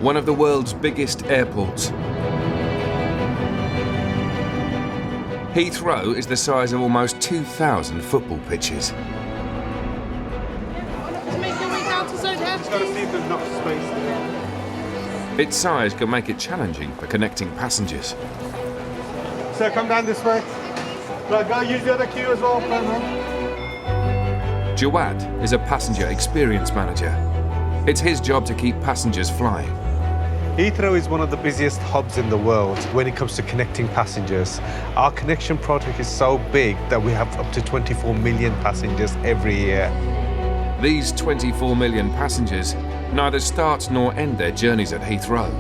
one of the world's biggest airports. Heathrow is the size of almost 2,000 football pitches. Its size can make it challenging for connecting passengers. Sir, come down this way. Right, go use the other queue as well. Jawad is a passenger experience manager. It's his job to keep passengers flying. Heathrow is one of the busiest hubs in the world when it comes to connecting passengers. Our connection project is so big that we have up to 24 million passengers every year. These 24 million passengers neither start nor end their journeys at Heathrow.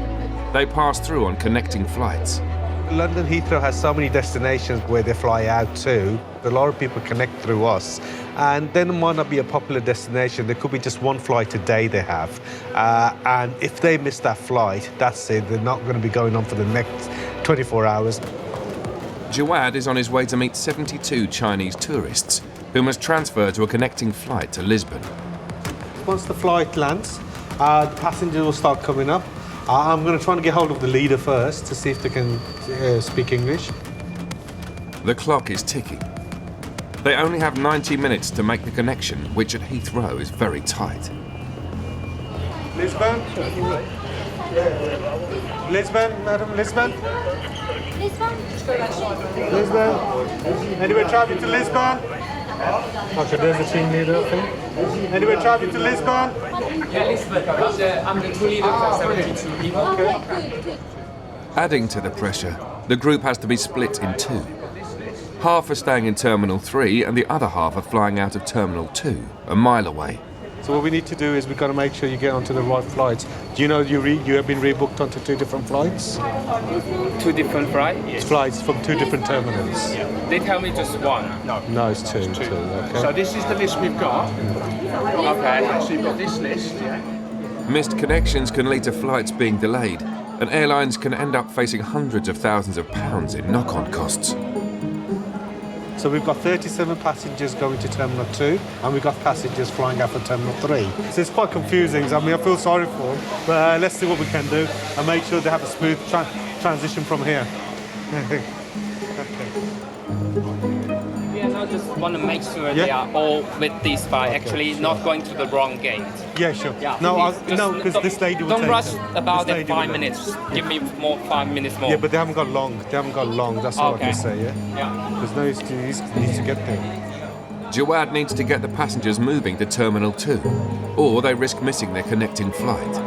They pass through on connecting flights. London Heathrow has so many destinations where they fly out to. A lot of people connect through us. And then it might not be a popular destination. There could be just one flight a day they have. And if they miss that flight, that's it. They're not going to be going on for the next 24 hours. Jawad is on his way to meet 72 Chinese tourists who must transfer to a connecting flight to Lisbon. Once the flight lands, the passengers will start coming up. I'm going to try and get hold of the leader first to see if they can speak English. The clock is ticking. They only have 90 minutes to make the connection, which at Heathrow is very tight. Lisbon? Lisbon, madam, Lisbon? Lisbon? Anyway, traveling to Lisbon? Okay, there's the team leader, I think. Anyway, traveling to Lisbon? Yeah, Lisbon. I'm the two leaders of 72 people. Okay. Adding to the pressure, the group has to be split in two. Half are staying in Terminal 3 and the other half are flying out of Terminal 2, a mile away. So what we need to do is we've got to make sure you get onto the right flights. Do you know you have been rebooked onto 2 different flights? 2 different flights? Yes. Flights from 2 different terminals. Yeah. They tell me just one. No, it's two. Okay. So this is the list we've got. Okay. So you've got this list, yeah. Missed connections can lead to flights being delayed, and airlines can end up facing hundreds of thousands of pounds in knock-on costs. So we've got 37 passengers going to Terminal 2, and we've got passengers flying out for Terminal 3. So it's quite confusing. I mean, I feel sorry for them, but let's see what we can do and make sure they have a smooth transition from here. Okay. Yeah, I just want to make sure they are all with this flight, actually not going to the wrong gate. Yeah, sure. Yeah, no, because this lady will don't take rush them. about it 5 minutes. Give me 5 minutes more. Yeah, but they haven't got long. That's all I can say, yeah? Yeah. There's no excuse. He needs to get there. Jawad needs to get the passengers moving to Terminal 2, or they risk missing their connecting flight.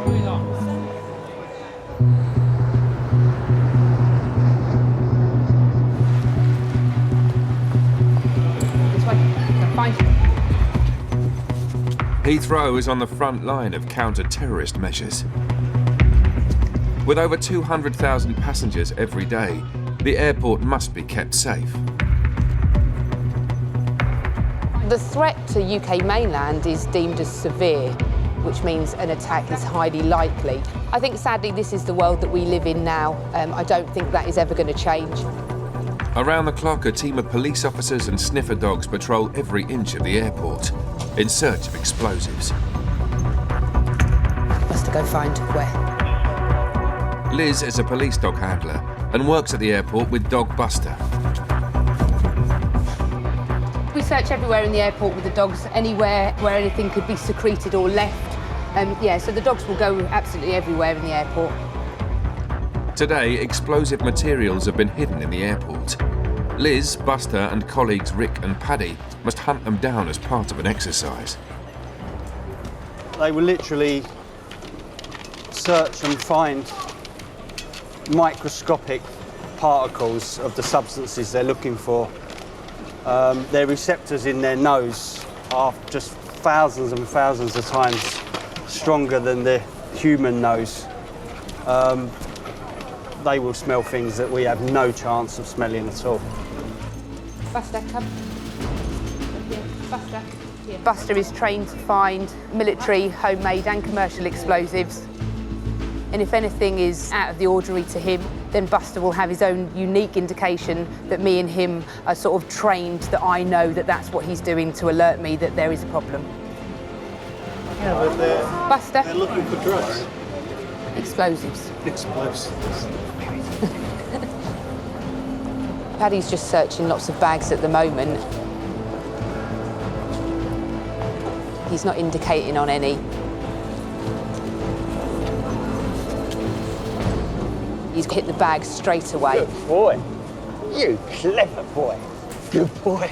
Heathrow is on the front line of counter-terrorist measures. With over 200,000 passengers every day, the airport must be kept safe. The threat to UK mainland is deemed as severe, which means an attack is highly likely. I think sadly this is the world that we live in now. I don't think that is ever going to change. Around the clock, a team of police officers and sniffer dogs patrol every inch of the airport in search of explosives. Must go find where. Liz is a police dog handler and works at the airport with Dog Buster. We search everywhere in the airport with the dogs, anywhere where anything could be secreted or left. So the dogs will go absolutely everywhere in the airport. Today, explosive materials have been hidden in the airport. Liz, Buster and colleagues Rick and Paddy must hunt them down as part of an exercise. They will literally search and find microscopic particles of the substances they're looking for. Their receptors in their nose are just thousands and thousands of times stronger than the human nose. They will smell things that we have no chance of smelling at all. Buster, come. Buster. Buster is trained to find military, homemade and commercial explosives. And if anything is out of the ordinary to him, then Buster will have his own unique indication that me and him are sort of trained, that I know that that's what he's doing to alert me that there is a problem. Yeah, but Buster. they're looking for drugs. Explosives. Explosives. Paddy's just searching lots of bags at the moment. He's not indicating on any. He's hit the bag straight away. Good boy. You clever boy. Good boy.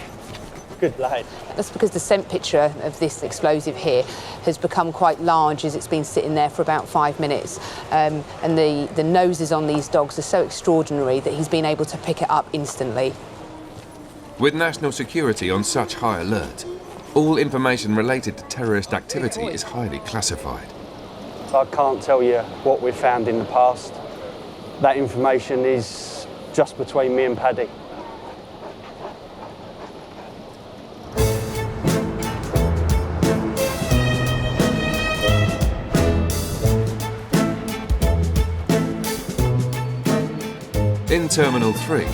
Good lad. That's because the scent picture of this explosive here has become quite large as it's been sitting there for about 5 minutes. And the noses on these dogs are so extraordinary that he's been able to pick it up instantly. With national security on such high alert, all information related to terrorist activity is highly classified. I can't tell you what we've found in the past. That information is just between me and Paddy. In Terminal 3,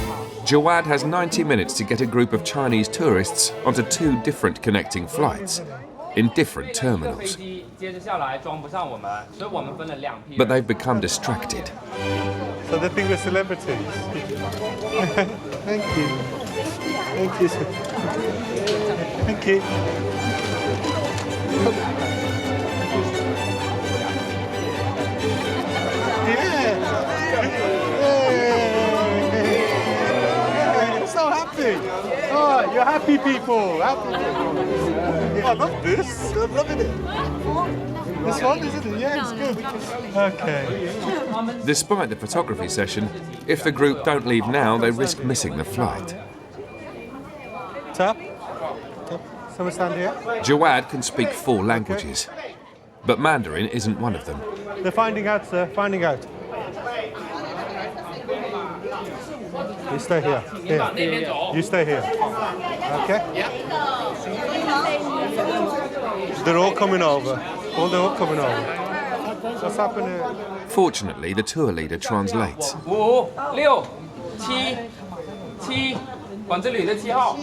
Jawad has 90 minutes to get a group of Chinese tourists onto 2 different connecting flights in different terminals. But they've become distracted. So they think we're celebrities. Thank you. Thank you. Thank you. Yeah. So happy. Oh, you're happy people. Happy people. I love this. I'm loving it. This one, isn't it? Yeah, it's good. Okay. Despite the photography session, if the group don't leave now, they risk missing the flight. Tap. Someone stand here. Jawad can speak 4 languages, but Mandarin isn't one of them. They're finding out, sir. Finding out. You stay here. Here. You stay here. Okay? They're all coming over. They're all coming over. What's happening? Fortunately, the tour leader translates. 5、6、7、7，管制旅的7号。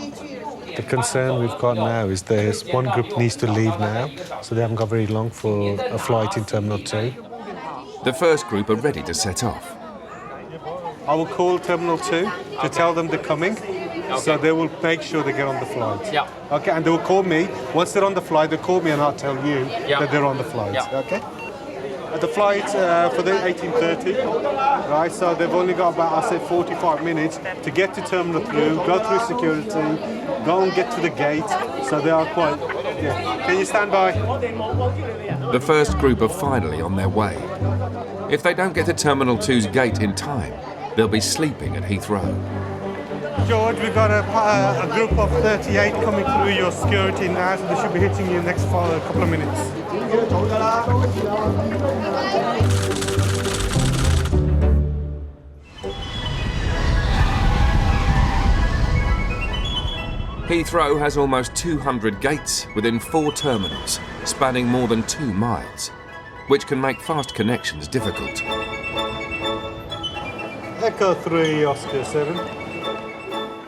The concern we've got now is there's one group needs to leave now, so they haven't got very long for a flight in Terminal 2. The first group are ready to set off. I will call Terminal 2 to tell them they're coming, so they will make sure they get on the flight. Yeah. Okay, and they will call me. Once they're on the flight, they'll call me and I'll tell you that they're on the flight. Yeah. Okay? The flight for the 18:30, right? So they've only got about, I say, 45 minutes to get to Terminal 2, go through security, go and get to the gate. So they are quite. Yeah. Can you stand by? The first group are finally on their way. If they don't get to Terminal 2's gate in time, they'll be sleeping at Heathrow. George, we've got a group of 38 coming through your security now, so they should be hitting you in the next couple of minutes. Heathrow has almost 200 gates within 4 terminals, spanning more than 2 miles, which can make fast connections difficult. Echo 3, Oscar 7.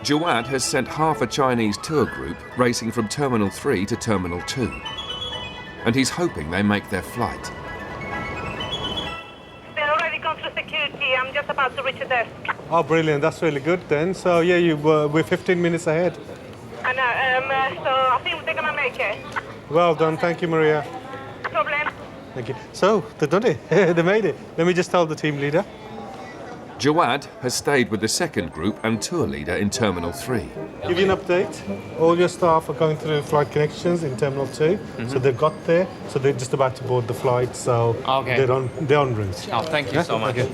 Jawad has sent half a Chinese tour group racing from Terminal 3 to Terminal 2, and he's hoping they make their flight. They're already gone through security. I'm just about to reach the desk. Oh, brilliant. That's really good then. So, yeah, we're 15 minutes ahead. I know, so I think they're going to make it. Well done. Thank you, Maria. No problem. Thank you. So, they've done it. They made it. Let me just tell the team leader. Jawad has stayed with the second group and tour leader in Terminal 3. Give you an update. All your staff are going through flight connections in Terminal 2. So they've got there. So they're just about to board the flight. So Okay. they're en route. Oh, thank you so much. Okay.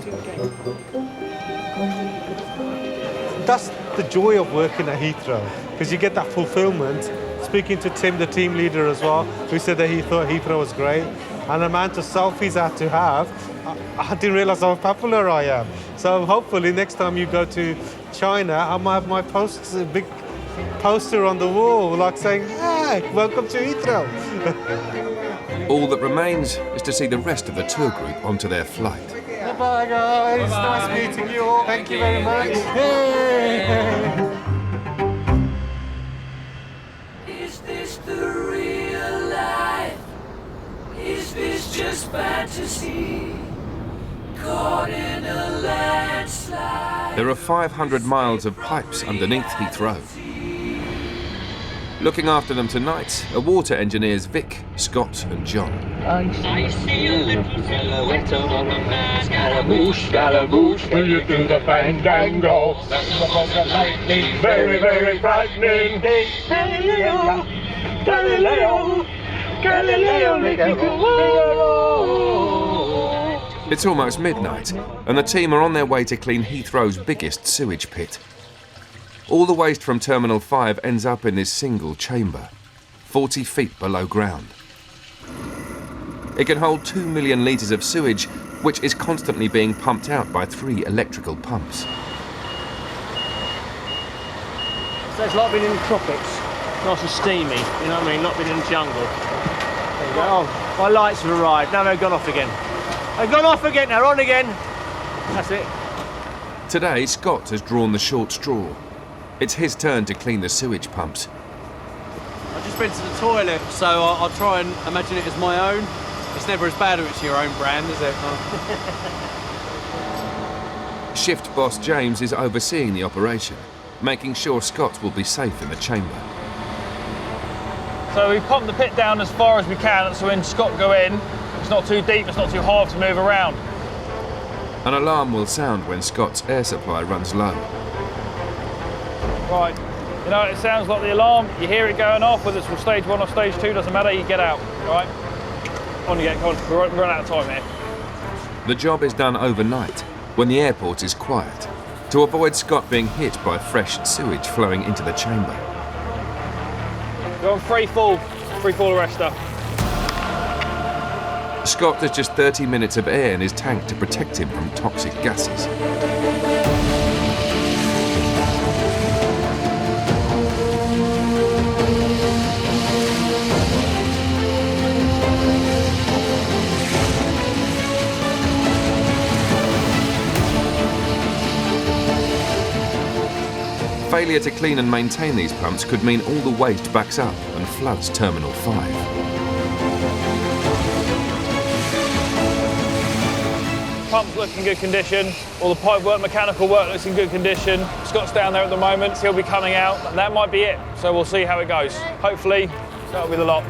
That's the joy of working at Heathrow, because you get that fulfillment. Speaking to Tim, the team leader as well, who said that he thought Heathrow was great. And the amount of selfies I had to have, I didn't realise how popular I am. So hopefully next time you go to China, I might have my big poster on the wall, like saying, "Hey, welcome to Heathrow." All that remains is to see the rest of the tour group onto their flight. Bye, guys. Nice meeting you all. Thank you very much. Hey. Is this the real life? Is this just fantasy? There are 500 miles of pipes underneath Heathrow. Looking after them tonight are water engineers Vic, Scott and John. I see a little silhouette of a man. Scaramouche, Scaramouche, will you do the fandango? That's the lightning, very, very frightening. Galileo, Galileo, Galileo, Galileo. It's almost midnight, and the team are on their way to clean Heathrow's biggest sewage pit. All the waste from Terminal 5 ends up in this single chamber, 40 feet below ground. It can hold 2 million litres of sewage, which is constantly being pumped out by 3 electrical pumps. So it's like being in the tropics, nice and steamy, you know what I mean, not being in the jungle. There you go. Oh, my lights have arrived, now they've gone off again. They've gone off again, they're on again. That's it. Today, Scott has drawn the short straw. It's his turn to clean the sewage pumps. I've just been to the toilet, so I'll try and imagine it as my own. It's never as bad if it's your own brand, is it? Shift boss James is overseeing the operation, making sure Scott will be safe in the chamber. So we pump the pit down as far as we can, so when Scott go in, it's not too deep, it's not too hard to move around. An alarm will sound when Scott's air supply runs low. Right, you know, it sounds like the alarm, you hear it going off, whether it's from stage 1 or stage 2, doesn't matter, you get out, right? On you get, come on, we're running out of time here. The job is done overnight, when the airport is quiet, to avoid Scott being hit by fresh sewage flowing into the chamber. Go on free fall arrestor. Scott has just 30 minutes of air in his tank to protect him from toxic gases. Failure to clean and maintain these pumps could mean all the waste backs up and floods Terminal 5. Pumps look in good condition, all the pipe work, mechanical work looks in good condition. Scott's down there at the moment, he'll be coming out, and that might be it. So we'll see how it goes. Hopefully, that'll be the lot.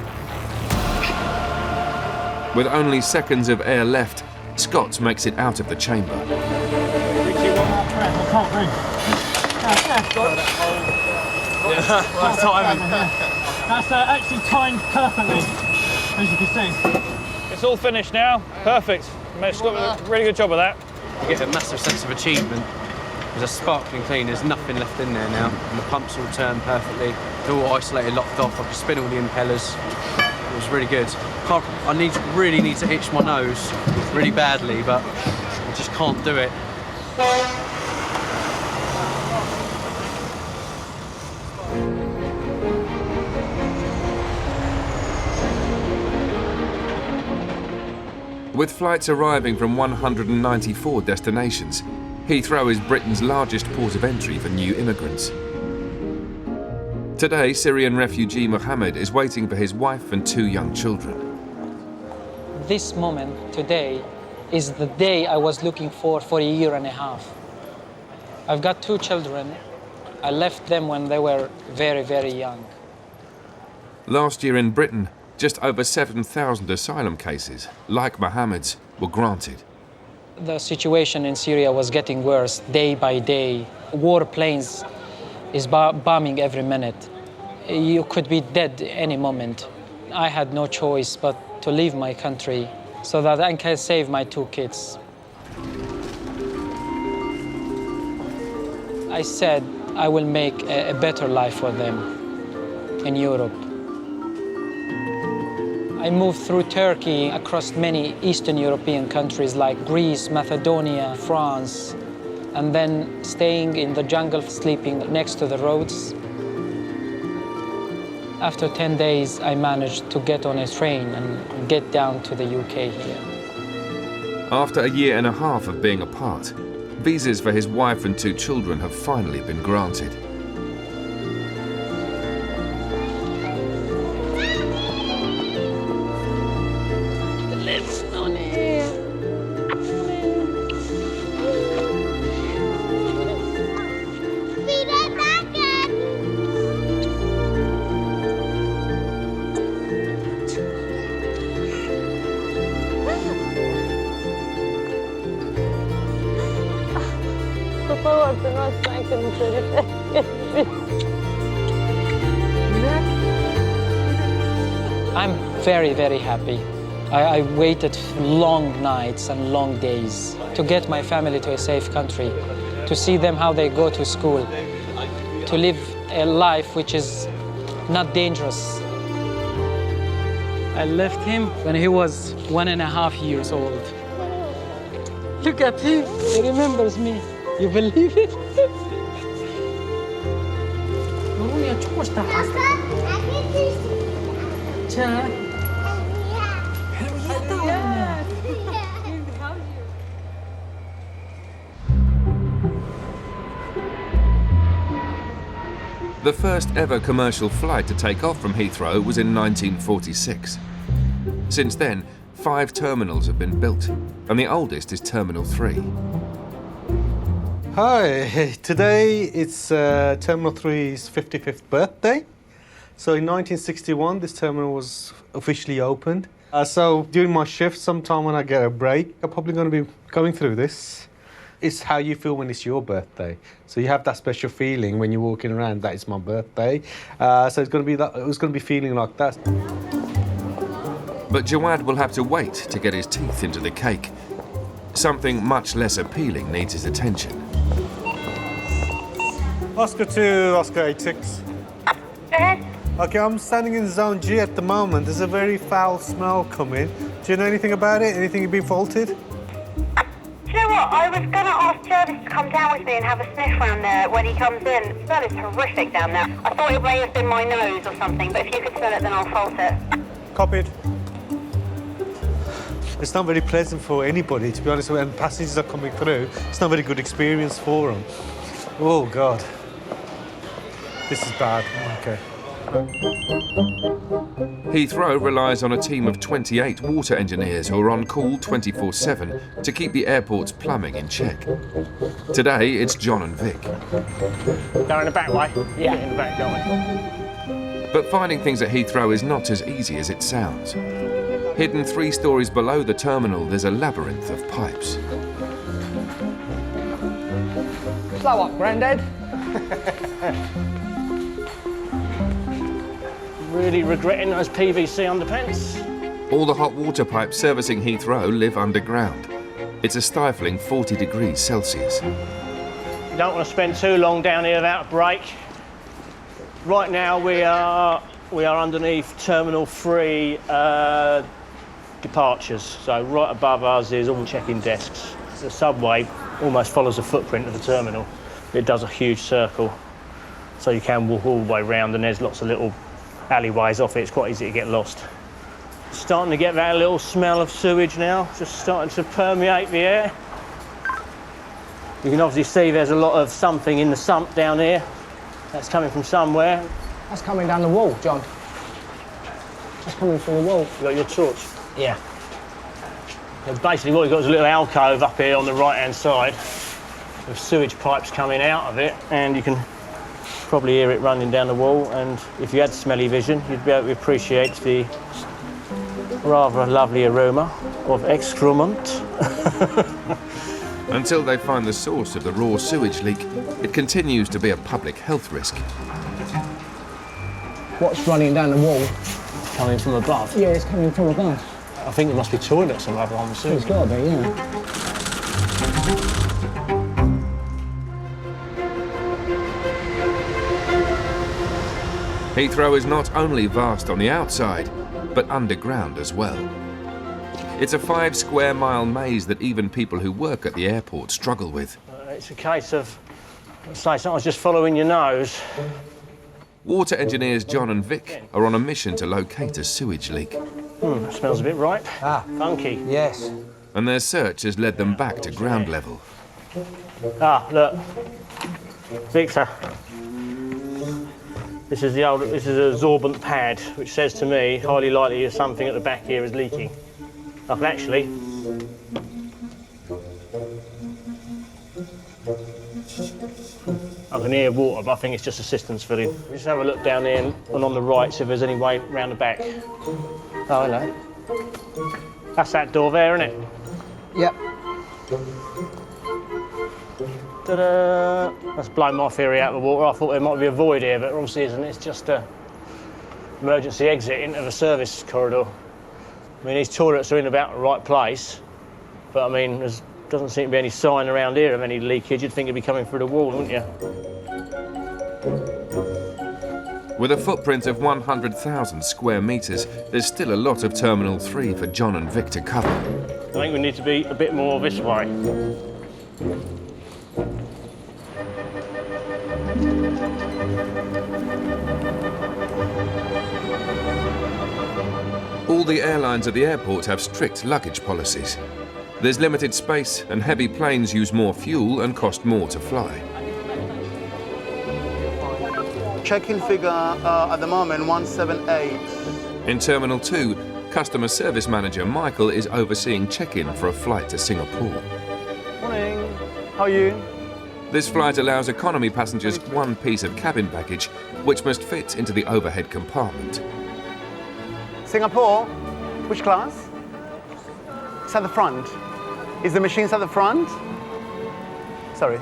With only seconds of air left, Scott makes it out of the chamber. That's timing. That's actually timed perfectly, as you can see. It's all finished now, perfect. Scott did a really good job of that. You get a massive sense of achievement. There's a sparkling clean, there's nothing left in there now. And the pumps all turn perfectly. They're all isolated, locked off. I can spin all the impellers. It was really good. I really need to itch my nose really badly, but I just can't do it. With flights arriving from 194 destinations, Heathrow is Britain's largest port of entry for new immigrants. Today, Syrian refugee Mohammed is waiting for his wife and 2 young children. This moment, today, is the day I was looking for a year and a half. I've got 2 children. I left them when they were very, very young. Last year in Britain, just over 7,000 asylum cases, like Mohammed's, were granted. The situation in Syria was getting worse day by day. War planes is bombing every minute. You could be dead any moment. I had no choice but to leave my country so that I can save my 2 kids. I said I will make a better life for them in Europe. I moved through Turkey, across many Eastern European countries like Greece, Macedonia, France, and then staying in the jungle, sleeping next to the roads. After 10 days, I managed to get on a train and get down to the UK here. After a year and a half of being apart, visas for his wife and 2 children have finally been granted. I'm very, very happy. I waited long nights and long days to get my family to a safe country, to see them how they go to school, to live a life which is not dangerous. I left him when he was 1.5 years old. Look at him, he remembers me. You believe it? The first ever commercial flight to take off from Heathrow was in 1946. Since then, 5 terminals have been built, and the oldest is Terminal 3. Hi, today it's Terminal 3's 55th birthday. So in 1961, this terminal was officially opened. So during my shift, sometime when I get a break, I'm probably going to be going through this. It's how you feel when it's your birthday. So you have that special feeling when you're walking around that it's my birthday. So it's going to be that. It was going to be feeling like that. But Jawad will have to wait to get his teeth into the cake. Something much less appealing needs his attention. Oscar 2, Oscar 86. Okay, I'm standing in Zone G at the moment. There's a very foul smell coming. Do you know anything about it? Anything you've been faulted? Do you know what? I was going to ask Jervis to come down with me and have a sniff around there when he comes in. The smell is horrific down there. I thought it may have been my nose or something, but if you could smell it, then I'll fault it. Copied. It's not very pleasant for anybody, to be honest, when passengers are coming through. It's not a very good experience for them. Oh, God. This is bad. Okay. Heathrow relies on a team of 28 water engineers who are on call 24/7 to keep the airport's plumbing in check. Today, it's John and Vic. Go in the back way? Yeah. Get in the back, don't we? But finding things at Heathrow is not as easy as it sounds. Hidden 3 stories below the terminal, there's a labyrinth of pipes. Slow up, Grandad. Really regretting those PVC underpants. All the hot water pipes servicing Heathrow live underground. It's a stifling 40 degrees Celsius. You don't want to spend too long down here without a break. Right now we are underneath Terminal 3 departures. So right above us is all the check-in desks. The subway almost follows the footprint of the terminal. It does a huge circle, so you can walk all the way round, and there's lots of little alleyways off it. It's quite easy to get lost. Starting to get that little smell of sewage now, just starting to permeate the air. You can obviously see there's a lot of something in the sump down here. That's coming from somewhere. That's coming down the wall, John. That's coming from the wall. You got your torch? Yeah. So basically what you've got is a little alcove up here on the right-hand side with sewage pipes coming out of it, and you can probably hear it running down the wall, and if you had smelly vision, you'd be able to appreciate the rather lovely aroma of excrement. Until they find the source of the raw sewage leak, it continues to be a public health risk. What's running down the wall? Coming from above? Yeah, it's coming from above. I think there must be toilets above on the sewage. It's got to be, yeah. Heathrow is not only vast on the outside, but underground as well. It's a 5 square mile maze that even people who work at the airport struggle with. It's a case of, say, someone's just following your nose. Water engineers John and Vic are on a mission to locate a sewage leak. It smells a bit ripe. Ah. Funky. Yes. And their search has led them back to ground level. Ah, look. Victor. This is a absorbent pad, which says to me, highly likely is something at the back here is leaking. I can actually I can hear water, but I think it's just assistance filling. Just have a look down here and on the right, see if there's any way round the back. Oh, hello. That's that door there, isn't it? Yep. Ta-da! That's blown my theory out of the water. I thought there might be a void here, but obviously isn't. It's just a emergency exit into the service corridor. I mean, these toilets are in about the right place, but I mean, there doesn't seem to be any sign around here of any leakage. You'd think it'd be coming through the wall, wouldn't you? With a footprint of 100,000 square metres, there's still a lot of Terminal 3 for John and Vic to cover. I think we need to be a bit more this way. All the airlines at the airport have strict luggage policies. There's limited space and heavy planes use more fuel and cost more to fly. Check-in figure at the moment, 178. In Terminal 2, customer service manager Michael is overseeing check-in for a flight to Singapore. Morning, how are you? This flight allows economy passengers one piece of cabin baggage, which must fit into the overhead compartment. Singapore, which class? It's at the front. Is the machine at the front? Sorry.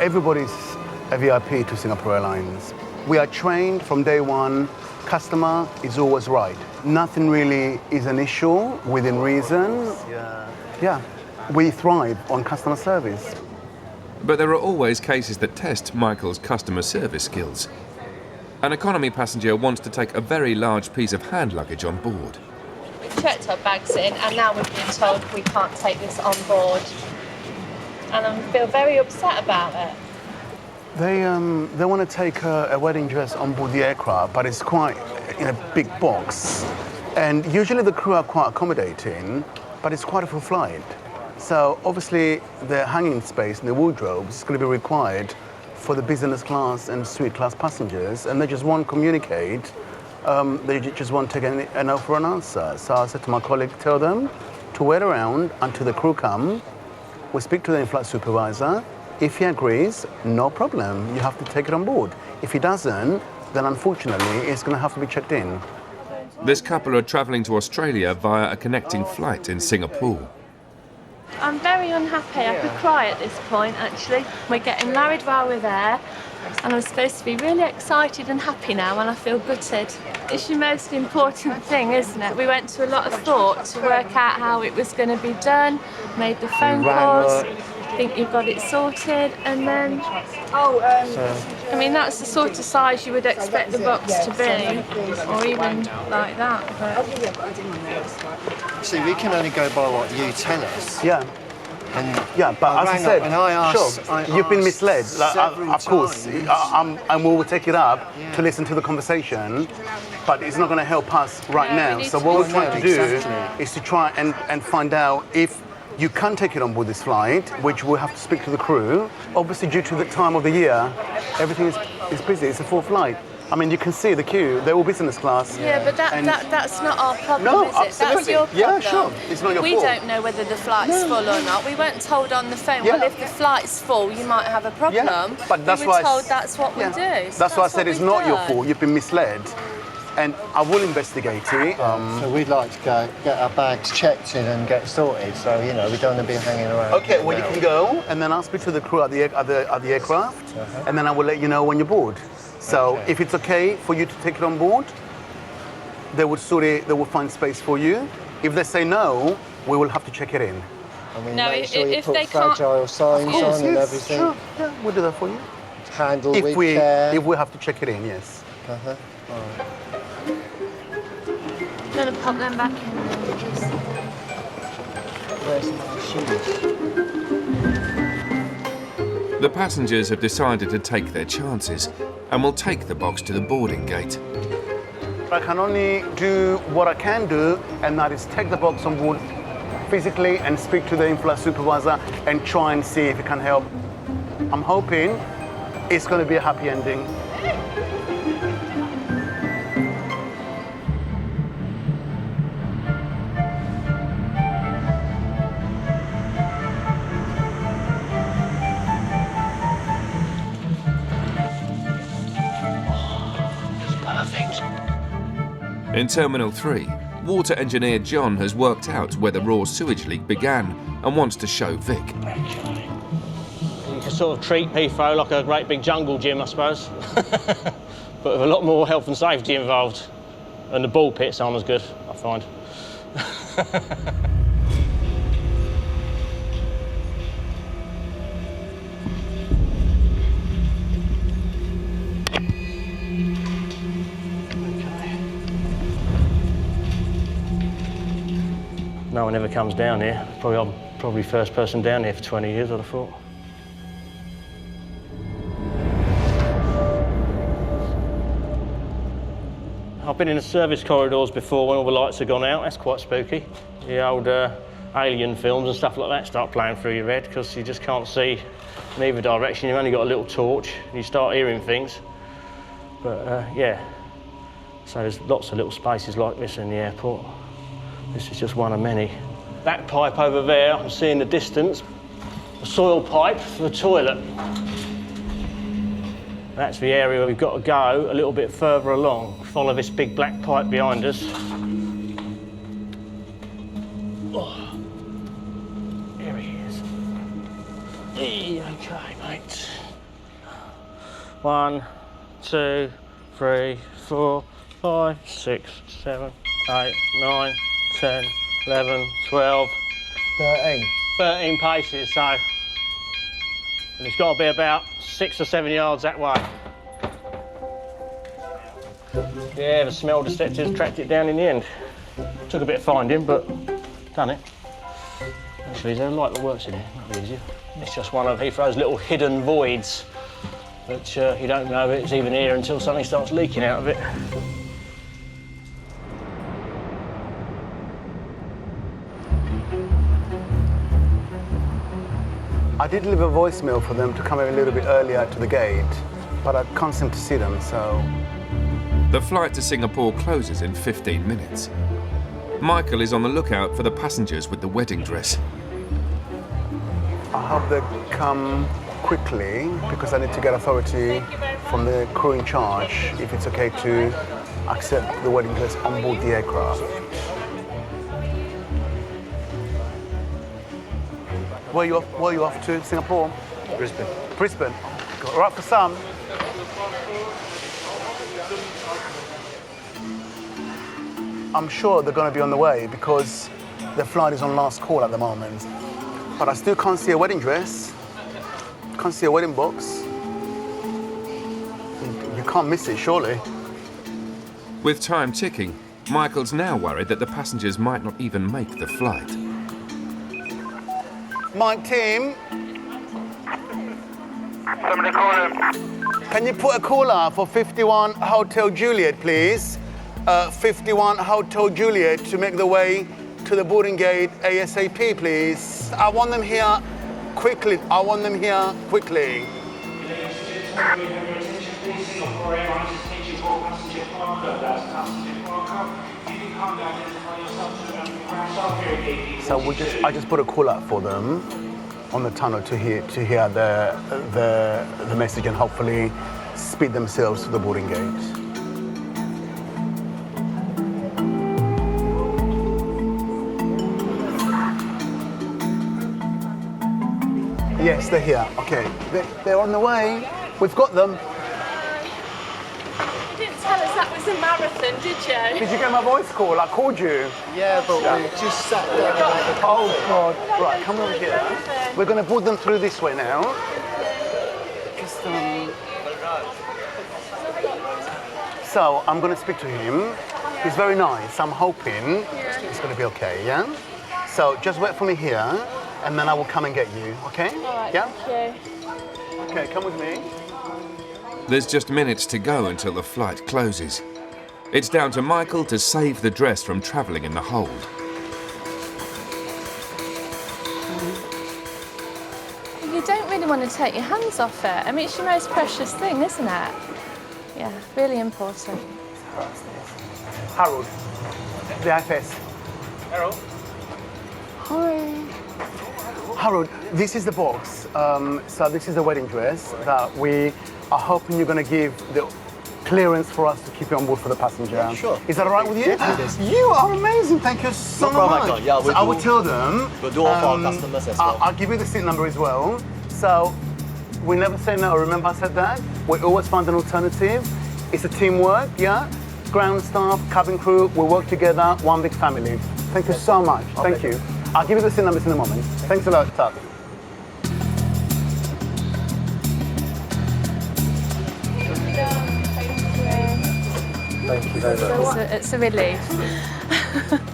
Everybody's a VIP to Singapore Airlines. We are trained from day one. Customer is always right. Nothing really is an issue within reason. Yeah. We thrive on customer service. But there are always cases that test Michael's customer service skills. An economy passenger wants to take a very large piece of hand luggage on board. We've checked our bags in and now we've been told we can't take this on board. And I feel very upset about it. They want to take a wedding dress on board the aircraft, but it's quite in a big box. And usually the crew are quite accommodating, but it's quite a full flight. So obviously the hanging space and the wardrobes is going to be required for the business class and suite class passengers, and they just won't communicate. They just won't take a no for an answer. So I said to my colleague, tell them to wait around until the crew come. We'll speak to the in-flight supervisor. If he agrees, no problem. You have to take it on board. If he doesn't, then unfortunately, it's going to have to be checked in. This couple are travelling to Australia via a connecting flight in Singapore. I'm very unhappy. I could cry at this point, actually. We're getting married while we're there, and I'm supposed to be really excited and happy now, and I feel gutted. It's the most important thing, isn't it? We went to a lot of thought to work out how it was going to be done, made the phone calls, think you've got it sorted, and then... I mean, that's the sort of size you would expect the box to be, or even like that. But... See, we can only go by what you tell us. Yeah. And but as I said, and I asked, sure, you've been misled. Of course, and we'll take it up to listen to the conversation, but it's not going to help us right now. So what we're trying to do is to try and find out if you can take it on board this flight, which we'll have to speak to the crew. Obviously, due to the time of the year, everything is busy. It's a full flight. I mean, you can see the queue. They're all business class. Yeah, but that's not our problem, no, is it? Absolutely. That's your problem. Yeah, sure. It's not your fault. We don't know whether the flight's full or not. We weren't told on the phone, well, if the flight's full, you might have a problem. Yeah, but that's we were why told that's what we do. So that's why I said it's not your fault. You've been misled. And I will investigate it. So we'd like to get our bags checked in and get sorted. So we don't want to be hanging around. Okay, well you can go, and then I'll speak to the crew at the aircraft, and then I will let you know when you're board. So if it's okay for you to take it on board, they will sort it. They will find space for you. If they say no, we will have to check it in. I mean, no, make sure you if put they fragile signs on and everything. Sure, yeah, we'll do that for you. Handle if with we care. If we have to check it in, yes. All right. I'm going to pop them back in. Where's my shoes? The passengers have decided to take their chances and will take the box to the boarding gate. I can only do what I can do, and that is take the box on board physically and speak to the in-flight supervisor and try and see if it can help. I'm hoping it's going to be a happy ending. In Terminal 3, water engineer John has worked out where the raw sewage leak began and wants to show Vic. You can sort sort of treat Heathrow like a great big jungle gym, I suppose. But with a lot more health and safety involved. And the ball pits aren't as good, I find. No one ever comes down here. I'm probably first person down here for 20 years, I'd have thought. I've been in the service corridors before when all the lights have gone out. That's quite spooky. The old alien films and stuff like that start playing through your head because you just can't see in either direction. You've only got a little torch and you start hearing things. But yeah, so there's lots of little spaces like this in the airport. This is just one of many. That pipe over there, I'm seeing the distance, a soil pipe for the toilet. That's the area where we've got to go a little bit further along. Follow this big black pipe behind us. Oh. Here he is. Okay, mate. 1, 2, 3, 4, 5, 6, 7, 8, 9, 10, 11, 12, 13 paces, so. And it's got to be about 6 or 7 yards that way. Yeah, the smell detectors tracked it down in the end. Took a bit of finding, but done it. Actually, is there a light that works in here? That'd be easier. It's just one of Heathrow's little hidden voids that you don't know it's even here until something starts leaking out of it. I did leave a voicemail for them to come a little bit earlier to the gate, but I can't seem to see them, so... The flight to Singapore closes in 15 minutes. Michael is on the lookout for the passengers with the wedding dress. I hope they come quickly, because I need to get authority from the crew in charge if it's okay to accept the wedding dress on board the aircraft. Where are you off to? Singapore? Brisbane. Brisbane. All right for some. I'm sure they're going to be on the way because the flight is on last call at the moment. But I still can't see a wedding dress. Can't see a wedding box. You can't miss it, surely. With time ticking, Michael's now worried that the passengers might not even make the flight. Mike, team. Somebody call him. Can you put a caller for 51 Hotel Juliet, please? 51 Hotel Juliet to make the way to the boarding gate ASAP, please. I want them here quickly. I want them here quickly. So I just put a call out for them on the tunnel to hear the message and hopefully speed themselves to the boarding gate. Yes, they're here. Okay, they're on the way. We've got them. You didn't tell us that was a marathon, did you? Did you get my voice call? I called you. Yeah, but we just sat there. Oh, God. Right, come over here. We're going to put them through this way now. Just, So, I'm going to speak to him. He's very nice. I'm hoping it's going to be okay, yeah? So, just wait for me here, and then I will come and get you, okay? All right, yeah? thank you. Okay, come with me. There's just minutes to go until the flight closes. It's down to Michael to save the dress from travelling in the hold. You don't really want to take your hands off it. I mean, it's your most precious thing, isn't it? Yeah, really important. Harold, the IFS. Harold? Hi. Harold, this is the box. So this is the wedding dress that we are hoping you're going to give the clearance for us to keep it on board for the passenger. Yeah, sure. Is that all right with you? Yes, it is. You are amazing. Thank you so No problem, much. Michael. Yeah, So I will tell them. We'll do all for our customers as well. I'll give you the seat number as well. So We never say no. Remember I said that? We always find an alternative. It's a teamwork, yeah? Ground staff, cabin crew, we work together, one big family. Thank you so much. Thank you. I'll give you the SIN numbers in a moment. Thanks a lot, Tuck. Thank you very much. It's a relief.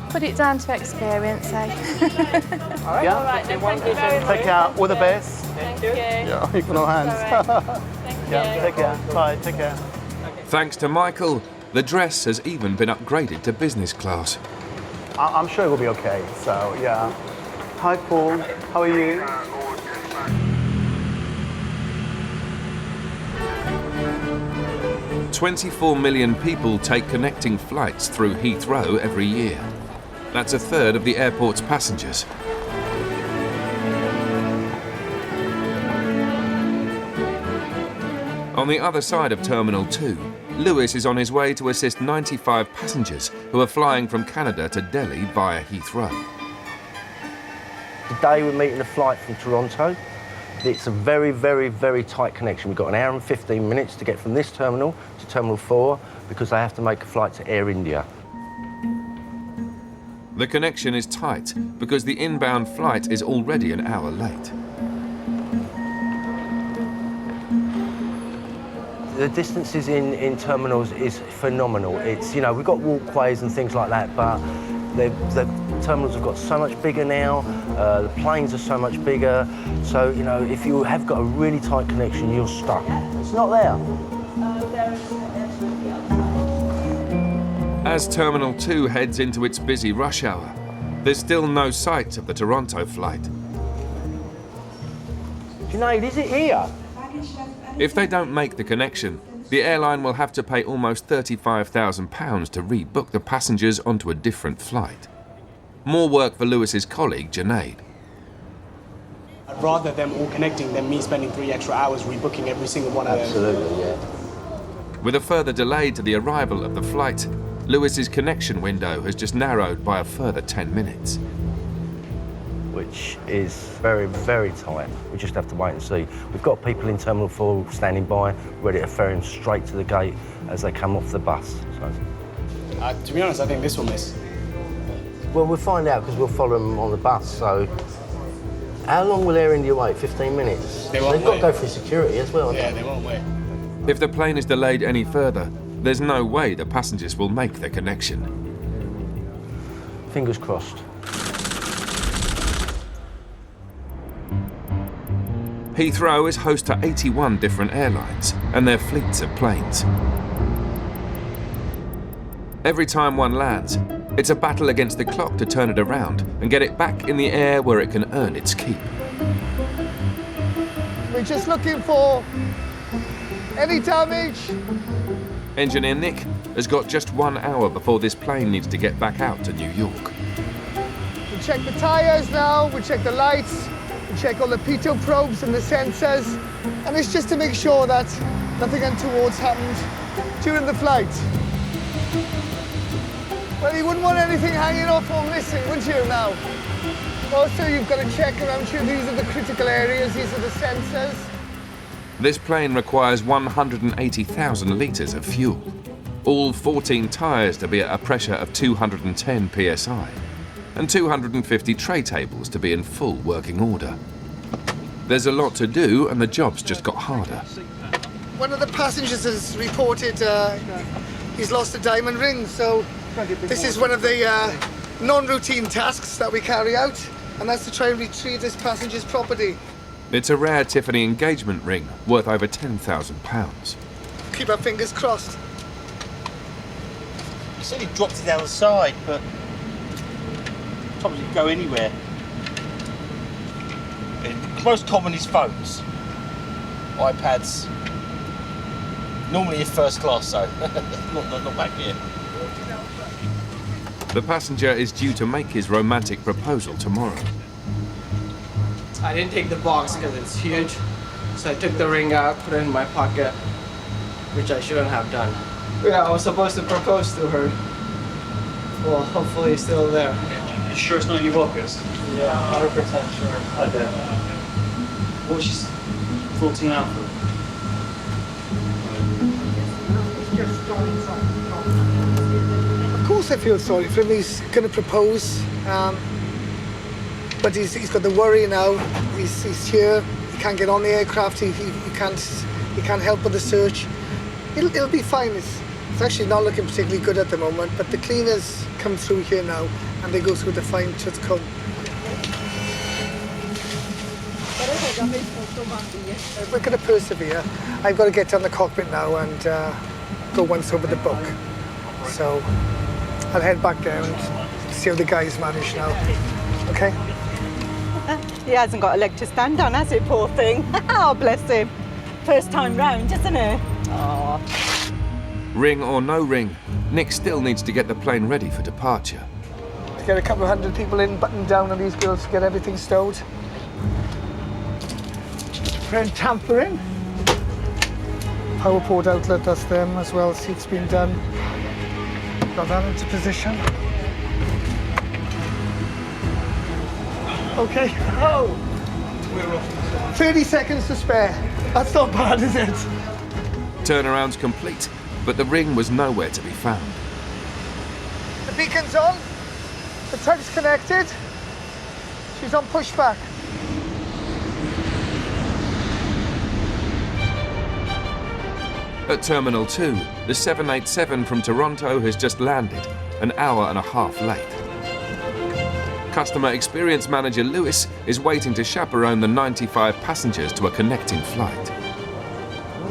Put it down to experience, eh? All right. Yeah? All right, then, thank you very much. Take care. All the best. Thank you. Yeah, you can all hands. Thank you. Yeah, take care. Bye, take care. Thanks to Michael, the dress has even been upgraded to business class. I'm sure it will be okay, so yeah. Hi, Paul. How are you? 24 million people take connecting flights through Heathrow every year. That's a third of the airport's passengers. On the other side of Terminal 2, Lewis is on his way to assist 95 passengers who are flying from Canada to Delhi via Heathrow. Today we're meeting a flight from Toronto. It's a very, very, very tight connection. We've got an hour and 15 minutes to get from this terminal to Terminal 4 because they have to make a flight to Air India. The connection is tight because the inbound flight is already an hour late. The distances in terminals is phenomenal. It's, you know, we've got walkways and things like that, but the terminals have got so much bigger now, the planes are so much bigger, so, you know, if you have got a really tight connection, you're stuck. It's not there. As Terminal 2 heads into its busy rush hour, there's still no sight of the Toronto flight. Junaid, is it here? If they don't make the connection, the airline will have to pay almost £35,000 to rebook the passengers onto a different flight. More work for Lewis's colleague, Junaid. I'd rather them all connecting than me spending 3 extra hours rebooking every single one of them. Absolutely, yeah. With a further delay to the arrival of the flight, Lewis's connection window has just narrowed by a further 10 minutes. Which is very, very tight. We just have to wait and see. We've got people in Terminal 4 standing by, ready to ferry them straight to the gate as they come off the bus. So. To be honest, I think this will miss. Well, we'll find out because we'll follow them on the bus. So, how long will Air India wait? 15 minutes? They've got to go through security as well. Yeah, they won't wait. If the plane is delayed any further, there's no way the passengers will make the connection. Fingers crossed. Heathrow is host to 81 different airlines and their fleets of planes. Every time one lands, it's a battle against the clock to turn it around and get it back in the air where it can earn its keep. We're just looking for any damage. Engineer Nick has got just 1 hour before this plane needs to get back out to New York. We check the tyres now, we check the lights, we check all the pitot probes and the sensors, and it's just to make sure that nothing untoward's happened during the flight. Well, you wouldn't want anything hanging off or missing, would you, now? Also, you've got to check around here. These are the critical areas, these are the sensors. This plane requires 180,000 litres of fuel, all 14 tyres to be at a pressure of 210 psi, and 250 tray tables to be in full working order. There's a lot to do, and the job's just got harder. One of the passengers has reported he's lost a diamond ring, so this is one of the non-routine tasks that we carry out, and that's to try and retrieve this passenger's property. It's a rare Tiffany engagement ring worth over £10,000. Keep our fingers crossed. He said he dropped it down the side, but sometimes it can go anywhere. Most common is phones, iPads. Normally in first class, though. not back here. The passenger is due to make his romantic proposal tomorrow. I didn't take the box because it's huge, so I took the ring out, put it in my pocket, which I shouldn't have done. Yeah, I was supposed to propose to her. Well, hopefully it's still there. You sure it's not in your pockets? Yeah, 100% sure. I did. Well, she's 14 Alpha. Of course I feel sorry for him. He's going to propose, but he's got the worry now. He's here. He can't get on the aircraft. He can't help with the search. It'll be fine. It's actually not looking particularly good at the moment, but the cleaners come through here now and they go through the fine-tooth comb. We're going to persevere. I've got to get down the cockpit now and go once over the book. So I'll head back there and see how the guys manage now. Okay? He hasn't got a leg to stand on, has he, poor thing? Oh, bless him. First time round, isn't it? Oh. Ring or no ring, Nick still needs to get the plane ready for departure. To get a couple of hundred people in, buttoned down on these girls to get everything stowed. Friend tampering. Power port outlet, that's them as well. Seats been done. Got that into position. Okay. Oh! 30 seconds to spare. That's not bad, is it? Turnaround's complete, but the ring was nowhere to be found. The beacon's on. The tug's connected. She's on pushback. At Terminal 2, the 787 from Toronto has just landed, an hour and a half late. Customer Experience Manager Lewis is waiting to chaperone the 95 passengers to a connecting flight.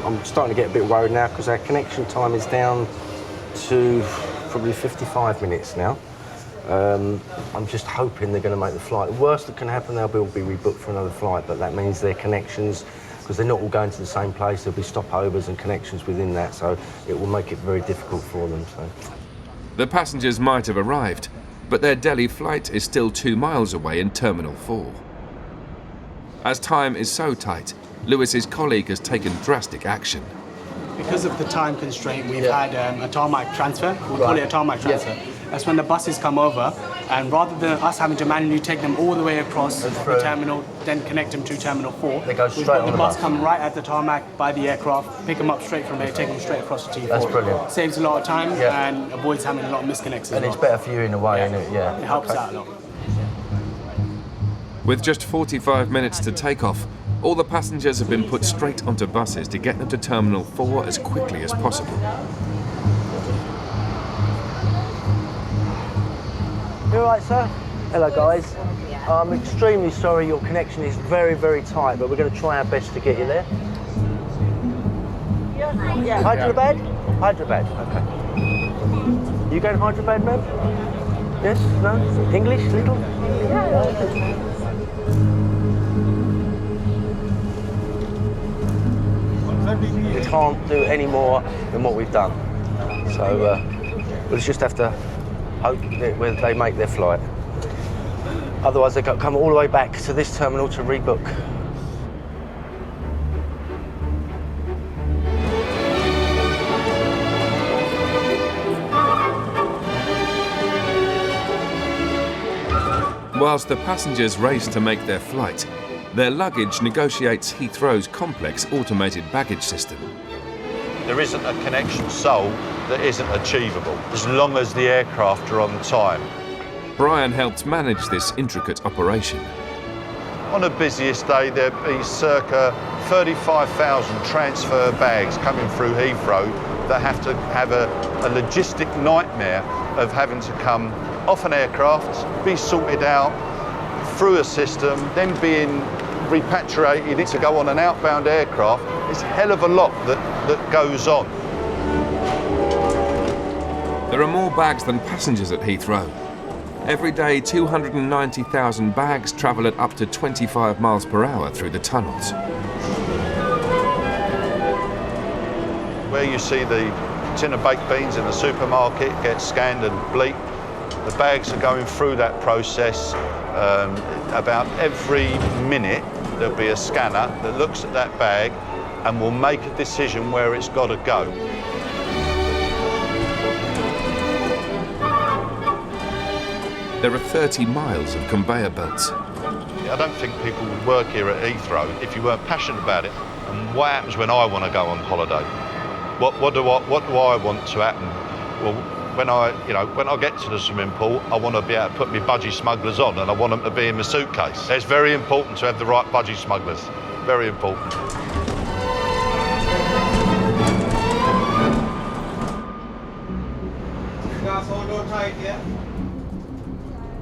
I'm starting to get a bit worried now because our connection time is down to probably 55 minutes now. I'm just hoping they're going to make the flight. The worst that can happen, they'll be rebooked for another flight, but that means their connections, because they're not all going to the same place, there'll be stopovers and connections within that, so it will make it very difficult for them. So. The passengers might have arrived, but their Delhi flight is still 2 miles away in Terminal 4. As time is so tight, Lewis's colleague has taken drastic action. Because of the time constraint, we've had a tarmac transfer. We call it a tarmac transfer. That's when the buses come over, and rather than us having to manually take them all the way across the terminal, then connect them to Terminal 4, they go straight on the bus come right at the tarmac by the aircraft, pick them up straight from there, take them straight across to T4. That's brilliant. Saves a lot of time and avoids having a lot of misconnects. And it's better for you in a way, isn't it? Yeah. It helps out a lot. With just 45 minutes to take off, all the passengers have been put straight onto buses to get them to Terminal 4 as quickly as possible. You all right, sir? Hello, guys. I'm extremely sorry your connection is very, very tight, but we're going to try our best to get you there. Yeah. Hyderabad? Hyderabad, okay. You going Hyderabad, ma'am? Yes? No? English, little? Yeah. We can't do any more than what we've done. So we'll just have to hope that they make their flight. Otherwise they've got to come all the way back to this terminal to rebook. Whilst the passengers race to make their flight, their luggage negotiates Heathrow's complex automated baggage system. There isn't a connection sold that isn't achievable, as long as the aircraft are on time. Brian helped manage this intricate operation. On a busiest day, there'd be circa 35,000 transfer bags coming through Heathrow that have to have a logistic nightmare of having to come off an aircraft, be sorted out through a system, then being repatriated to go on an outbound aircraft. It's a hell of a lot that goes on. There are more bags than passengers at Heathrow. Every day, 290,000 bags travel at up to 25 miles per hour through the tunnels. Where you see the tin of baked beans in the supermarket get scanned and bleeped, the bags are going through that process. About every minute there'll be a scanner that looks at that bag and will make a decision where it's got to go. There are 30 miles of conveyor belts. I don't think people would work here at Heathrow if you weren't passionate about it. And what happens when I want to go on holiday? What do I want to happen? Well, when I get to the swimming pool, I want to be able to put my budgie smugglers on, and I want them to be in my suitcase. It's very important to have the right budgie smugglers. Very important.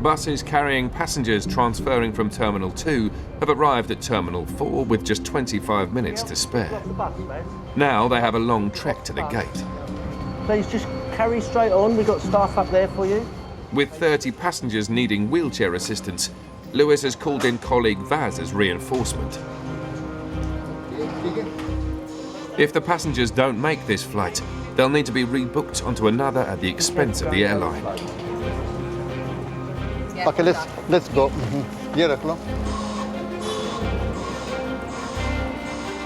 Buses carrying passengers transferring from Terminal 2 have arrived at Terminal 4 with just 25 minutes to spare. Now they have a long trek to the gate. Please just carry straight on. We've got staff up there for you. With 30 passengers needing wheelchair assistance, Lewis has called in colleague Vaz as reinforcement. If the passengers don't make this flight, they'll need to be rebooked onto another at the expense of the airline. Okay, let's go.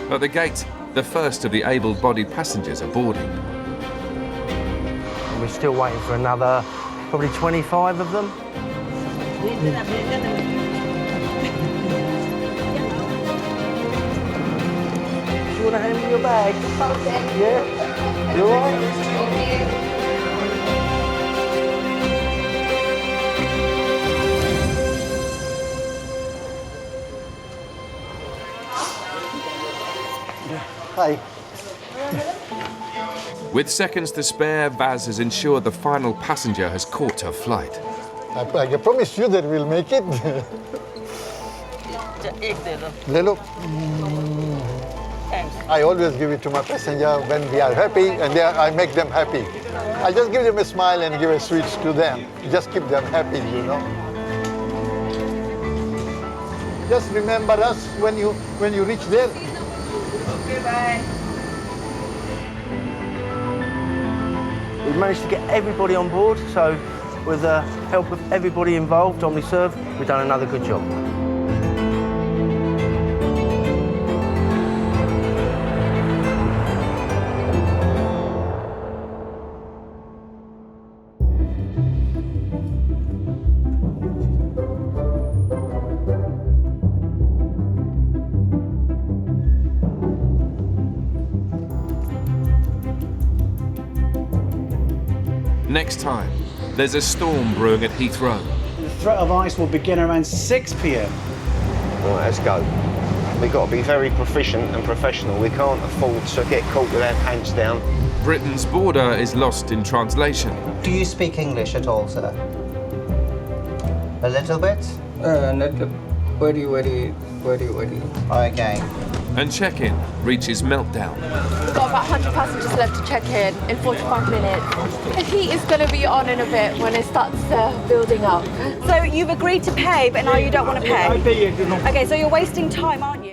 At the gate, the first of the able-bodied passengers are boarding. We're still waiting for another, probably 25 of them. Do you want to hand me your bag? Yeah? You all right? Hi. With seconds to spare, Vaz has ensured the final passenger has caught her flight. I promise you that we'll make it. Lelo. I always give it to my passenger when we are happy, and I make them happy. I just give them a smile and give a sweets to them. Just keep them happy, you know. Just remember us when you reach there. Okay, bye. We've managed to get everybody on board, so with the help of everybody involved, OmniServe, we've done another good job. Next time, there's a storm brewing at Heathrow. The threat of ice will begin around 6 p.m. Right, let's go. We've got to be very proficient and professional. We can't afford to get caught with our pants down. Britain's border is lost in translation. Do you speak English at all, sir? A little bit? Not very. Okay. And check-in reaches meltdown. We've got about 100 passengers left to check in 45 minutes. The heat is going to be on in a bit when it starts building up. So you've agreed to pay, but now you don't want to pay? Okay, so you're wasting time, aren't you?